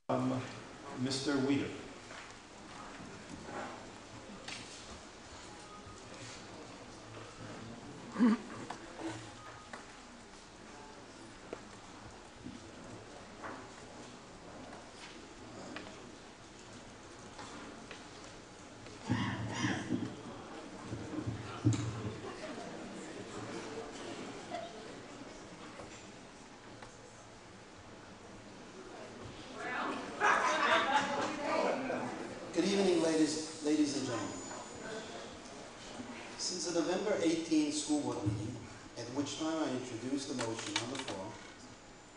Mr. Wieder. Good evening, ladies and gentlemen. Since the November 18 school board meeting, at which time I introduced the motion on the floor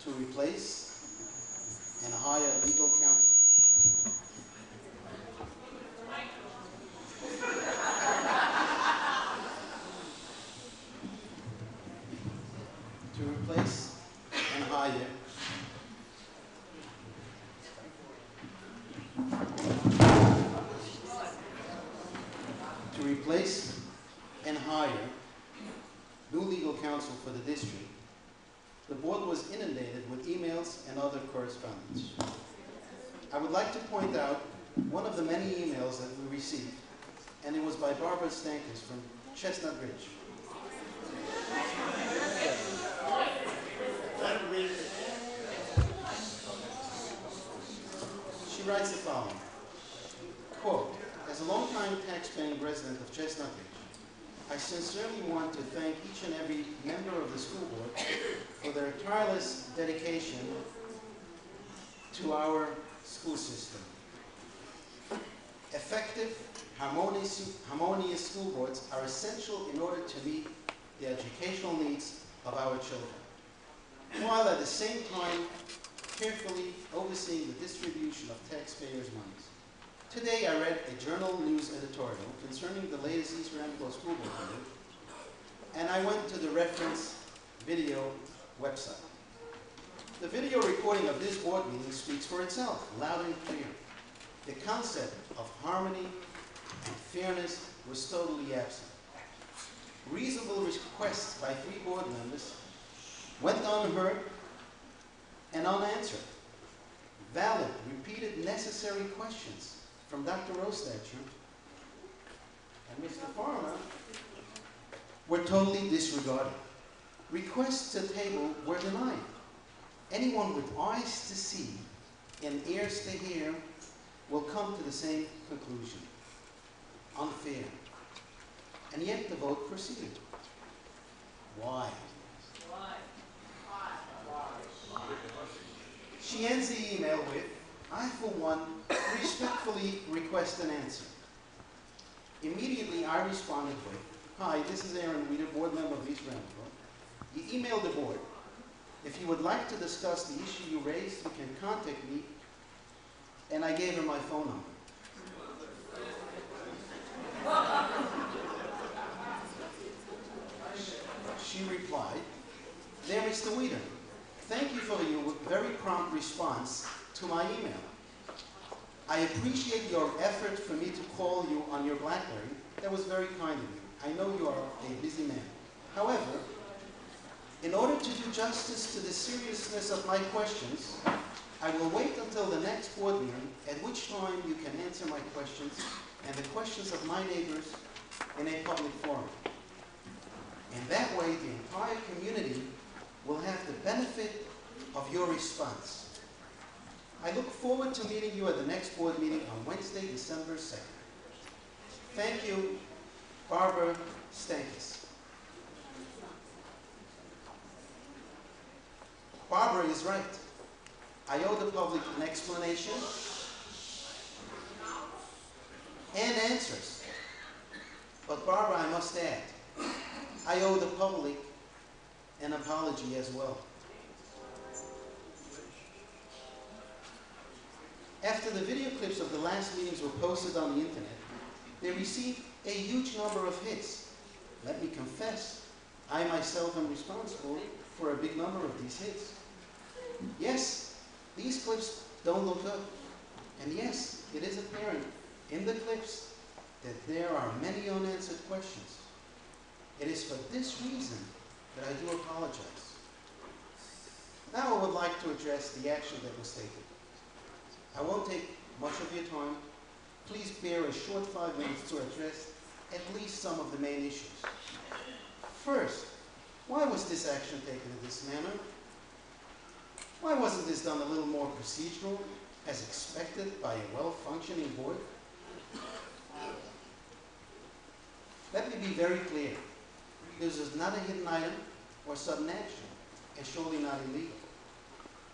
to replace and hire legal counsel, to replace and hire new legal counsel for the district, the board was inundated with emails and other correspondence. I would like to point out one of the many emails that we received, and it was by Barbara Stankus from Chestnut Ridge. She writes the following, quote, "As a longtime tax-paying resident of Chestnut Ridge, I sincerely want to thank each and every member of the school board for their tireless dedication to our school system. Effective, harmonious school boards are essential in order to meet the educational needs of our children, while at the same time carefully overseeing the distribution of taxpayers' monies. Today I read a journal news editorial concerning the latest East Ramapo school board meeting, and I went to the reference video website. The video recording of this board meeting speaks for itself, loud and clear. The concept of harmony and fairness was totally absent. Reasonable requests by 3 board members went unheard and unanswered. Valid, repeated, necessary questions from Dr. Rostatcher and Mr. Farmer were totally disregarded. Requests to table were denied. Anyone with eyes to see and ears to hear will come to the same conclusion. Unfair. And yet the vote proceeded. Why? She ends the email with, "I, for one, respectfully request an answer." Immediately, I responded with, "Hi, this is Aron Wieder, board member of East Ramapo. You emailed the board. If you would like to discuss the issue you raised, you can contact me." And I gave her my phone number. She replied, "Dear Mr. Wieder, thank you for your very prompt response to my email. I appreciate your effort for me to call you on your BlackBerry. That was very kind of you. I know you are a busy man. However, in order to do justice to the seriousness of my questions, I will wait until the next board meeting, at which time you can answer my questions and the questions of my neighbors in a public forum. And that way, the entire community will have the benefit of your response. I look forward to meeting you at the next board meeting on Wednesday, December 2nd. Thank you, Barbara Stankus." Barbara is right. I owe the public an explanation and answers. But Barbara, I must add, I owe the public an apology as well. After the video clips of the last meetings were posted on the internet, they received a huge number of hits. Let me confess, I myself am responsible for a big number of these hits. Yes, these clips don't look good. And yes, it is apparent in the clips that there are many unanswered questions. It is for this reason that I do apologize. Now I would like to address the action that was taken. I won't take much of your time. Please bear a short 5 minutes to address at least some of the main issues. First, why was this action taken in this manner? Why wasn't this done a little more procedural, as expected by a well-functioning board? Let me be very clear. This is not a hidden item or sudden action, and surely not illegal.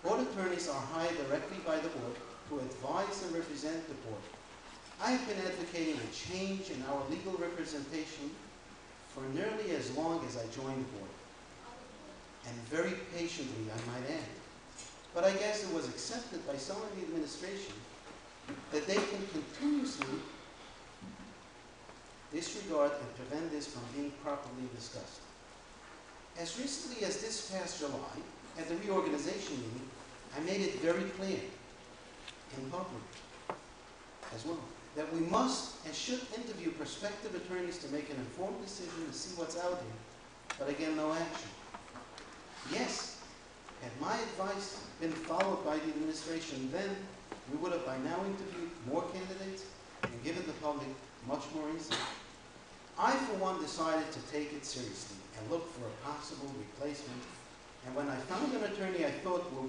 Board attorneys are hired directly by the board to advise and represent the board. I have been advocating a change in our legal representation for nearly as long as I joined the board, and very patiently, I might add. But I guess it was accepted by some in the administration that they can continuously disregard and prevent this from being properly discussed. As recently as this past July, at the reorganization meeting, I made it very clear in public as well that we must and should interview prospective attorneys to make an informed decision to see what's out there, but again, no action. Yes, had my advice been followed by the administration then, we would have by now interviewed more candidates and given the public much more insight. I, for one, decided to take it seriously and look for a possible replacement. And when I found an attorney I thought will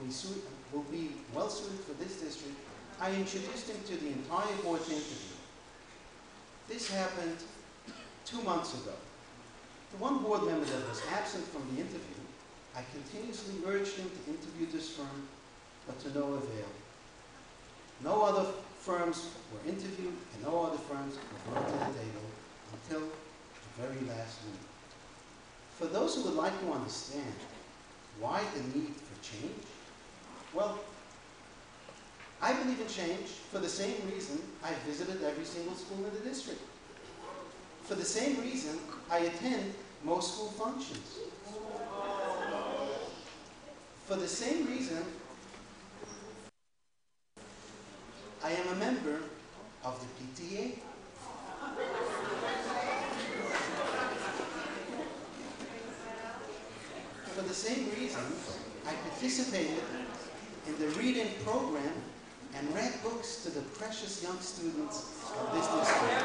be well suited for this district, I introduced him to the entire board to interview. This happened 2 months ago. The one board member that was absent from the interview, I continuously urged him to interview this firm, but to no avail. No other firms were interviewed, and no other firms were brought to the table until the very last minute. For those who would like to understand why the need for change, well, I believe in change for the same reason I visited every single school in the district. For the same reason I attend most school functions. For the same reason I am a member of the PTA. For the same reason, I participated in the reading program and read books to the precious young students of this district.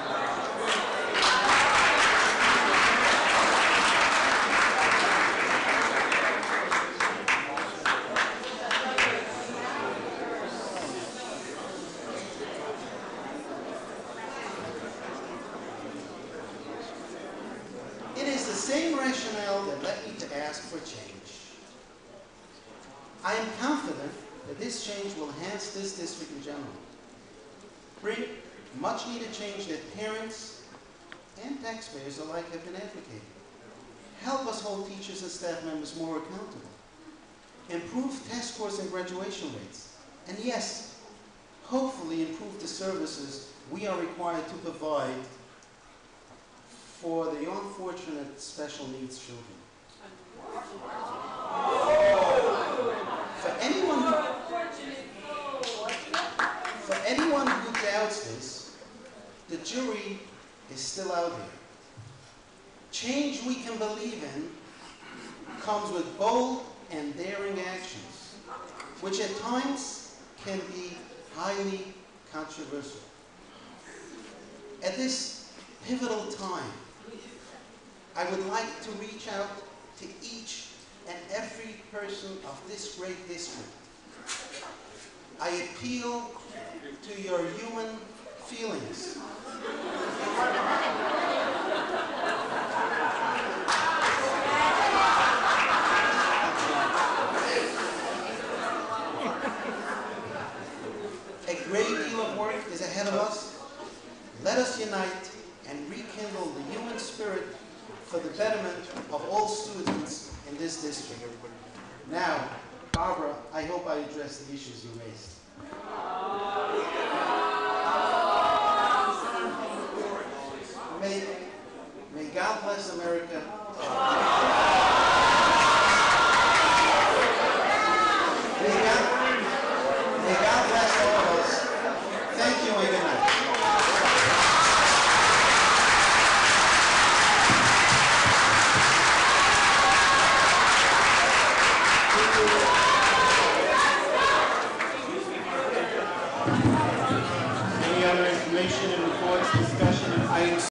It is the same rationale that led me to ask for change. I am confident that this change will enhance this district in general, bring much needed change that parents and taxpayers alike have been advocating, help us hold teachers and staff members more accountable, improve test scores and graduation rates, and yes, hopefully improve the services we are required to provide for the unfortunate special needs children. For anyone who doubts this, the jury is still out there. Change we can believe in comes with bold and daring actions, which at times can be highly controversial. At this pivotal time, I would like to reach out to each and every person of this great district. I appeal to your human feelings. A great deal of work is ahead of us. Let us unite and rekindle the human spirit for the betterment of all students in this district. Now, Barbara, I hope I addressed the issues you raised. May God bless America. May God bless all of us. Thank you and good night. information and reports, discussion of items